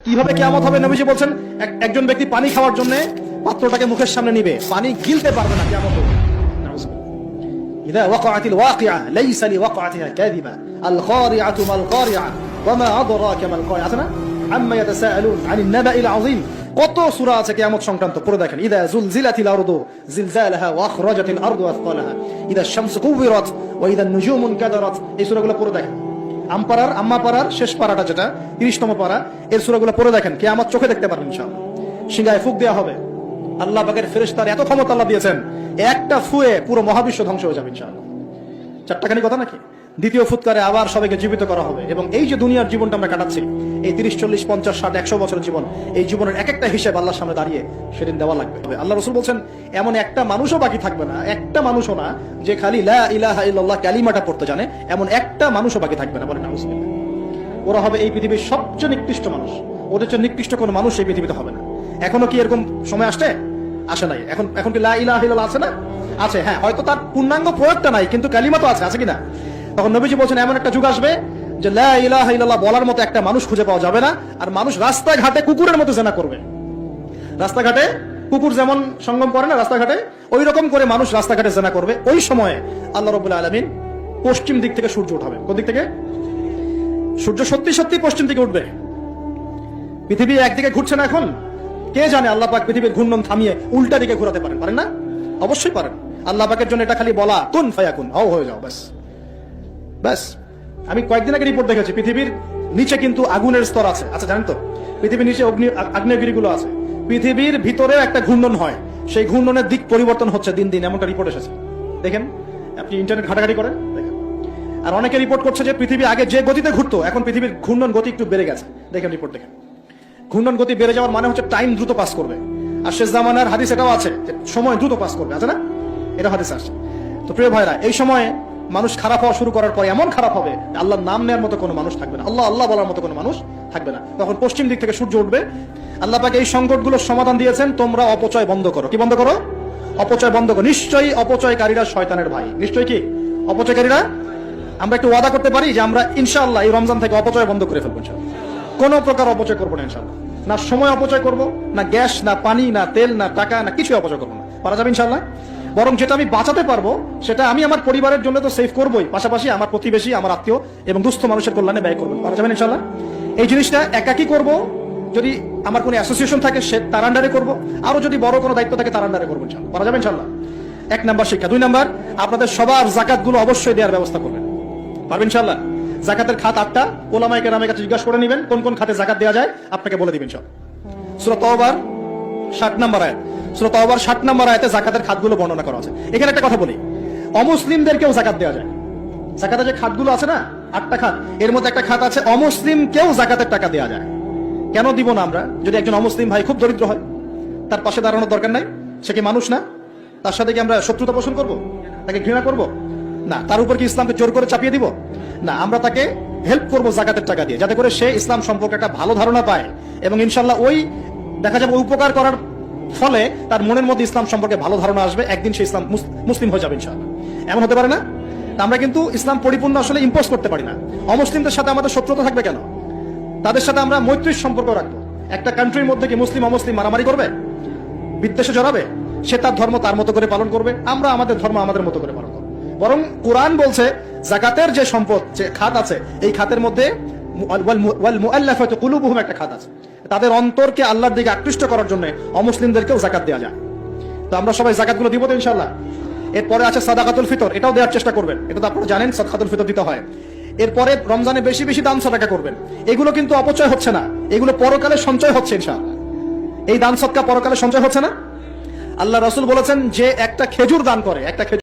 কিভাবে কিয়ামত হবে? নবীজি বলছেন একজন ব্যক্তি পানি খাওয়ার জন্য পাত্রটাকে মুখের সামনে নিবে, পানি গিলতে পারবে না, কিয়ামত হবে। ইদা ওয়াকাআতিল ওয়াকিআ লাইসা লিওয়াকাআতিহা কাযিবা আল খারিআতু মাল খারিআ ওয়া মা আদরাকা মাল খারিআ। আছে না? আম্মা ইয়াতাসাআলুন আনিন নাবাইল আযীম। কত সূরা আছে কিয়ামত সংক্রান্ত, পড়ে দেখেন। ইদা যুলজিলাতিল আরদু জিলজালাহা ওয়া আখরাজাতিল আরদু আসকালাহা ইদা শামসু কুবিরাত ওয়া ইদা নুজুমু কাদারাত। এই সূরাগুলো পড়ে দেখেন। আম্মা পারার শেষ পারাটা, যেটা 30তম পারা, এর সূরাগুলো পড়ে দেখেন। কিয়ামত চোখে দেখতে পারবেন ইনশাআল্লাহ। সিংহায় ফুঁক দেওয়া হবে। আল্লাহ পাকের ফেরেশতার এত ক্ষমতা আল্লাহ দিয়েছেন, একটা ফুয়ে পুরো মহাবিশ্ব ধ্বংস হয়ে যাবে ইনশাআল্লাহ। চারটাখানি কথা নাকি? দ্বিতীয় ফুৎকারে আবার সবাইকে জীবিত করা হবে। এবং এই যে দুনিয়ার জীবনটা আমরা কাটাচ্ছি, এই 30, 40, 50, 60, 100 বছরের জীবন, এই জীবনের এক একটা হিসাব আল্লাহর সামনে দাঁড়িয়ে সেদিন দেওয়া লাগবে। আল্লাহ রাসূল বলছেন, এমন একটা মানুষও বাকি থাকবে না, একটা মানুষও না যে খালি লা ইলাহা ইল্লাল্লাহ কালিমাটা পড়তে জানে, এমন একটা মানুষও বাকি থাকবে না। বলেন নাউযুবিল্লাহ। ওরা হবে এই পৃথিবীর সবচেয়ে নিকৃষ্ট মানুষ। ওদের চেয়ে নিকৃষ্ট কোনো মানুষ এই পৃথিবীতে হবে না। এখনো কি এরকম সময় আসে নাই? এখন কি লা ইলাহা ইল্লাল্লাহ আছে না? আছে। হ্যাঁ, হয়তো তার পূর্ণাঙ্গ প্রয়োগটা নাই, কিন্তু কালিমা তো আছে কিনা? তখন নবীজি বলছেন, এমন একটা যুগ আসবে যে লা ইলাহা ইল্লাল্লাহ বলার মতো একটা মানুষ খুঁজে পাওয়া যাবে না। আর মানুষ রাস্তাঘাটে কুকুরের মতো জেনা করবে। রাস্তাঘাটে কুকুর যেমন সঙ্গম করে না রাস্তাঘাটে, ওই রকম করে মানুষ রাস্তাঘাটে জেনা করবে। ওই সময়ে আল্লাহ রাব্বুল আলামিন পশ্চিম দিক থেকে সূর্য উঠাবে। কোন দিক থেকে? সূর্য সত্যি সত্যি পশ্চিম দিকে উঠবে। পৃথিবী একদিকে ঘুরছে না এখন? কে জানে আল্লাহ পাক পৃথিবীর ঘূর্ণন থামিয়ে উল্টা দিকে ঘোরাতে পারেন না? অবশ্যই পারেন। আল্লাহ পাকের জন্য এটা খালি বলা, কুন ফায়াকুন, হও হয়ে যাও, ব্যাস। আমি কয়েকদিন আগে রিপোর্ট দেখেছি, পৃথিবীর নিচে কিন্তু আগুনের স্তর আছে। আচ্ছা, জানেন তো? পৃথিবীর নিচে আগ্নেয়গিরিগুলো আছে। পৃথিবীর ভিতরে একটা ঘূর্ণন হয়, সেই ঘূর্ণনের দিক পরিবর্তন হচ্ছে দিন দিন, এমনটা রিপোর্ট এসেছে। দেখেন, আপনি ইন্টারনেট ঘাটাঘাটি করেন, দেখেন। আর অনেকে রিপোর্ট করছে যে পৃথিবী আগে যে গতিতে ঘুরতো, এখন পৃথিবীর ঘূর্ণন গতি একটু বেড়ে গেছে। দেখেন রিপোর্ট, দেখেন। ঘূর্ণন গতি বেড়ে যাওয়ার মানে হচ্ছে টাইম দ্রুত পাস করবে। আর শেষ জামানার হাদিস এটাও আছে যে সময় দ্রুত পাস করবে, আছে না? এটা হাদিস আছে। তো প্রিয় ভাইরা, এই সময়ে মানুষ খারাপ হওয়া শুরু করার পর এমন খারাপ হবে, আল্লাহর নাম নেওয়ার মতো কোনো মানুষ থাকবে না, আল্লাহ আল্লাহ বলার মতো কোনো মানুষ থাকবে না। তখন পশ্চিম দিক থেকে সূর্য উঠবে। আল্লাহ পাক এই সংকটগুলোর সমাধান দিয়েছেন, তোমরা অপচয় বন্ধ করো। কি বন্ধ করো? অপচয় বন্ধ করো। নিশ্চয়ই অপচয়কারীরা শয়তানের ভাই। নিশ্চয়ই কি অপচয়কারীরা? আমরা একটু ওয়াদা করতে পারি যে আমরা ইনশাআল্লাহ এই রমজান থেকে অপচয় বন্ধ করে ফেলবো ইনশাআল্লাহ। কোনো প্রকার অপচয় করবো না ইনশাআল্লাহ। না সময় অপচয় করবো, না গ্যাস, না পানি, না তেল, না টাকা, না কিছু অপচয় করবো না। পারা যাবে ইনশাআল্লাহ। বরং যেটা আমি বাঁচাতে পারবো সেটা আমি আমার পরিবারের জন্য তো সেভ করবোই, পাশাপাশি আমার প্রতিবেশী, আমার আত্মীয় এবং দুস্থ মানুষের কল্যাণে ব্যয় করবো। পারা যাবে ইনশাআল্লাহ। এই জিনিসটা একাকি করবো, যদি আমার কোনো অ্যাসোসিয়েশন থাকে সে তার আন্ডারে করবো, আরো যদি বড় কোনো দায়িত্ব থাকে তার আন্ডারে করবো ইনশাআল্লাহ। পারা যাবে ইনশাআল্লাহ। 1 নাম্বার শিক্ষা। 2 নাম্বার, আপনাদের সবার যাকাত গুলো অবশ্যই দেওয়ার ব্যবস্থা করবেন। পারবেন ইনশাআল্লাহ। যাকাতের খাত 8টা। ওলামায়ে কেরামের কাছে জিজ্ঞাসা করে নেবেন কোন কোন খাতে যাকাত দেওয়া যায়, আপনাকে বলে দিবেন ইনশাআল্লাহ। সূরা তাওবার 60 নম্বর আয়াত। সূরা তাওবার 60 নম্বর আয়াতে যাকাতের খাতগুলো বর্ণনা করা আছে। এখানে একটা কথা বলি, অমুসলিমদেরকেও যাকাত দেওয়া যায়। যাকাতের যে খাতগুলো আছে না, 8টা খাত, এর মধ্যে একটা খাত আছে অমুসলিমকেও যাকাতের টাকা দেওয়া যায়। কেন দিব না আমরা? যদি একজন অমুসলিম ভাই খুব দরিদ্র হয়, তার পাশে দাঁড়ানোর দরকার নাই? সে কি মানুষ না? তার সাথে কি আমরা শত্রুতা পোষণ করব? তাকে ঘৃণা করব? না। তার উপর কি ইসলামকে জোর করে চাপিয়ে দিব? না। আমরা তাকে হেল্প করবো যাকাতের টাকা দিয়ে, যাতে করে সে ইসলাম সম্পর্কে একটা ভালো ধারণা পায় এবং ইনশাআল্লাহ ওই দেখা যাবে উপকার করার ফলে তার মনের মধ্যে ইসলাম সম্পর্কে ভালো ধারণা আসবে, একদিন সে ইসলাম মুসলিম হয়ে যাবে ইনশাআল্লাহ। এমন হতে পারে না? আমরা কিন্তু ইসলাম পরিপূর্ণ আসলে ইম্পোজ করতে পারি না। অমুসলিমদের সাথে আমাদের শত্রুতা থাকবে কেন? তাদের সাথে আমরা মৈত্রীর সম্পর্ক রাখবো। একটা কান্ট্রির মধ্যে কি মুসলিম অমুসলিম মারামারি করবে, বিদ্বেষে জড়াবে? সে তার ধর্ম তার মতো করে পালন করবে, আমরা আমাদের ধর্ম আমাদের মতো করে পালন করবো। বরং কোরআন বলছে যাকাতের যে সম্পদ, যে খাত আছে, এই খাতের মধ্যে মুআল্লাফাতু কুলুবুহুম একটা খাত আছে। তাদের অন্তরকে আল্লাহর দিকে আকৃষ্ট করার জন্য অমুসলিমদেরকেও যাকাত দেওয়া যায়। তো আমরা সবাই যাকাতগুলো দিব তো ইনশাআল্লাহ। এরপরে আছে সাদাকাতুল ফিতর, এটাও দেওয়ার চেষ্টা করবেন। এটা তো আপনারা জানেন, সাদাকাতুল ফিতর দিতে হয়। এরপরে রমজানে বেশি বেশি দান সাদাকা করবেন। এগুলো কিন্তু অপচয় হচ্ছে না, এগুলো পরকালে সঞ্চয় হচ্ছে ইনশাআল্লাহ। এই দান সদকা পরকালে সঞ্চয় হচ্ছে না? আল্লাহ রাসূল বলেছেন যে একটা খেজুর দান করে, একটা